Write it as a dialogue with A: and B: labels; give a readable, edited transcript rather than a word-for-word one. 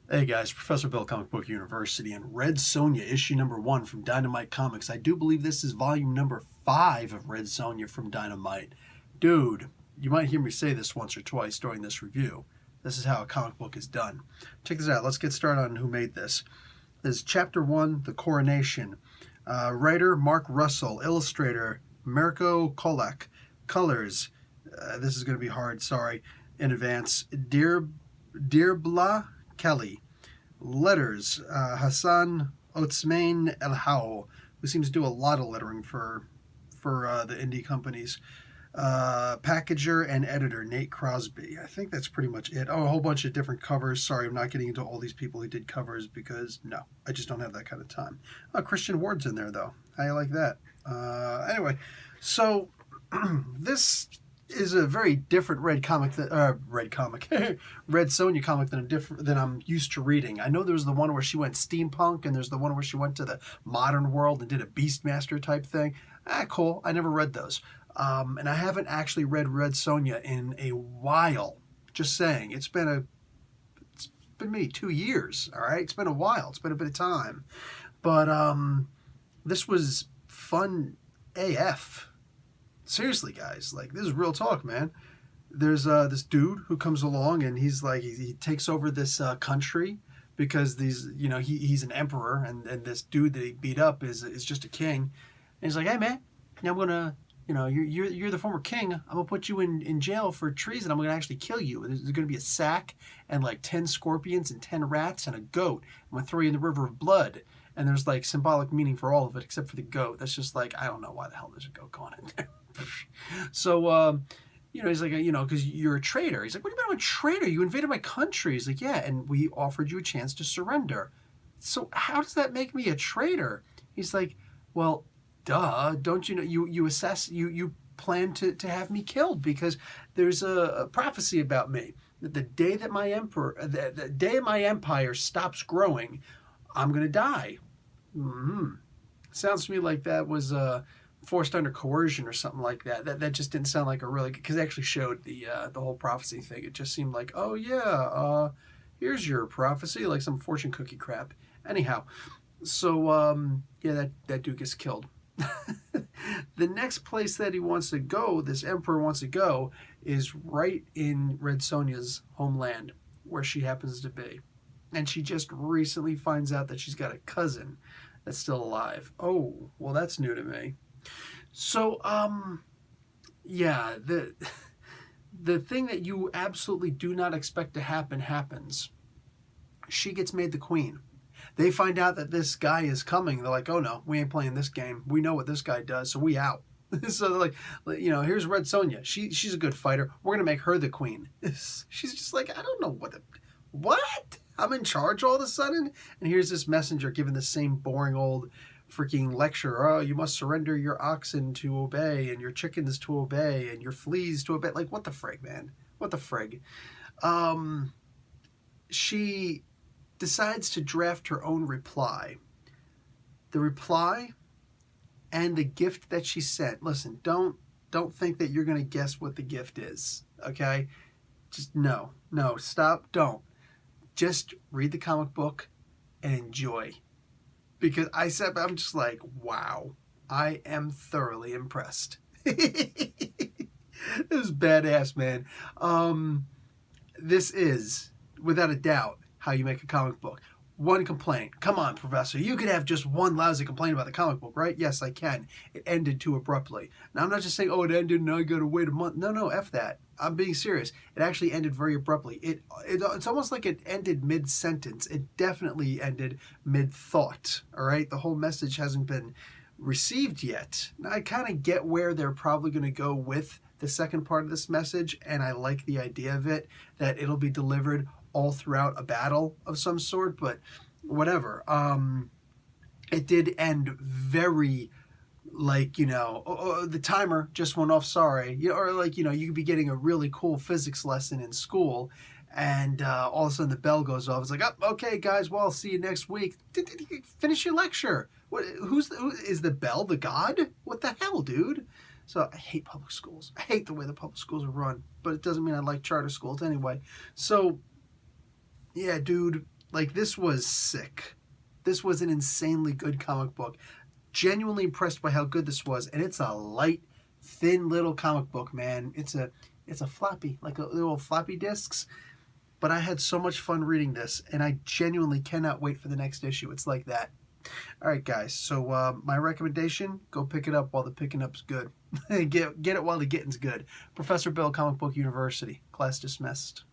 A: Hey guys, Professor Bill, Comic Book University, and Red Sonja, issue number 1 from Dynamite Comics. I do believe this is volume number 5 of Red Sonja from Dynamite. Dude, you might hear me say this once or twice during this review. This is how a comic book is done. Check this out. Let's get started on who made this. This is Chapter 1, The Coronation. Writer, Mark Russell. Illustrator, Mirko Kolak. Colors, this is going to be hard, sorry, in advance. Dirbla Kelly. Letters, Hassan Otsmane-Elhaou, who seems to do a lot of lettering for the indie companies. Packager and editor, Nate Crosby. I think that's pretty much it. Oh, a whole bunch of different covers. Sorry, I'm not getting into all these people who did covers because, no, I just don't have that kind of time. Christian Ward's in there, though. How you like that? Anyway, so this is a very different Red Sonja comic than I'm used to reading. I know there's the one where she went steampunk, and there's the one where she went to the modern world and did a Beastmaster type thing. Cool. I never read those. And I haven't actually read Red Sonja in a while. Just saying. It's been maybe 2 years, all right? It's been a while. It's been a bit of time. But this was fun AF. Seriously, guys, like, this is real talk, man. There's this dude who comes along, and he's like, he takes over this country because he's an emperor, and this dude that he beat up is just a king. And he's like, hey, man, now I'm gonna, you're the former king. I'm gonna put you in jail for treason. I'm gonna actually kill you. There's gonna be a sack and like 10 scorpions and 10 rats and a goat. I'm gonna throw you in the river of blood. And there's like symbolic meaning for all of it except for the goat. That's just like, I don't know why the hell there's a goat going in there. So, he's like, because you're a traitor. He's like, what do you mean I'm a traitor? You invaded my country. He's like, yeah, and we offered you a chance to surrender. So how does that make me a traitor? He's like, well, duh. Don't you know, you plan to have me killed because there's a prophecy about me. That the day that the day my empire stops growing, I'm going to die. Sounds to me like that was forced under coercion or something like that. That just didn't sound like a really, because it actually showed the whole prophecy thing. It just seemed like, oh yeah, here's your prophecy, like some fortune cookie crap. Anyhow, so yeah, that dude gets killed. The next place that he wants to go, this emperor wants to go, is right in Red Sonja's homeland, where she happens to be. And she just recently finds out that she's got a cousin that's still alive. Oh, well, that's new to me. So, yeah, the thing that you absolutely do not expect to happen happens. She gets made the queen. They find out that this guy is coming. They're like, oh no, we ain't playing this game. We know what this guy does, so we out. So they're like, here's Red Sonja. She's a good fighter. We're going to make her the queen. She's just like, I don't know what? I'm in charge all of a sudden? And here's this messenger giving the same boring old freaking lecture. Oh, you must surrender your oxen to obey, and your chickens to obey, and your fleas to obey. Like, what the frig, man? What the frig? She decides to draft her own reply. The reply and the gift that she sent. Listen, don't think that you're going to guess what the gift is, okay? Just no, stop, don't. Just read the comic book and enjoy. Because I'm just like, wow, I am thoroughly impressed. It was badass, man. This is, without a doubt, how you make a comic book. One complaint. Come on, Professor. You could have just one lousy complaint about the comic book, right? Yes, I can. It ended too abruptly. Now, I'm not just saying, oh, it ended and I got to wait a month. No, F that. I'm being serious. It actually ended very abruptly. It's almost like it ended mid-sentence. It definitely ended mid-thought, all right? The whole message hasn't been received yet. Now, I kind of get where they're probably going to go with the second part of this message, and I like the idea of it, that it'll be delivered all throughout a battle of some sort, but whatever. It did end very, like, the timer just went off, sorry. Or like, you could be getting a really cool physics lesson in school, and all of a sudden the bell goes off. It's like, oh, okay, guys, well, I'll see you next week. Finish your lecture. Who is the bell the god? What the hell, dude? So I hate public schools. I hate the way the public schools are run, but it doesn't mean I like charter schools anyway. So, yeah, dude, Like, this was sick. This was an insanely good comic book. Genuinely impressed by how good this was, and it's a light, thin little comic book, man. It's a floppy, like a little floppy disks. But I had so much fun reading this, and I genuinely cannot wait for the next issue. It's like that. All right, guys. So my recommendation: go pick it up while the picking up's good. Get it while the getting's good. Professor Bill, Comic Book University. Class dismissed.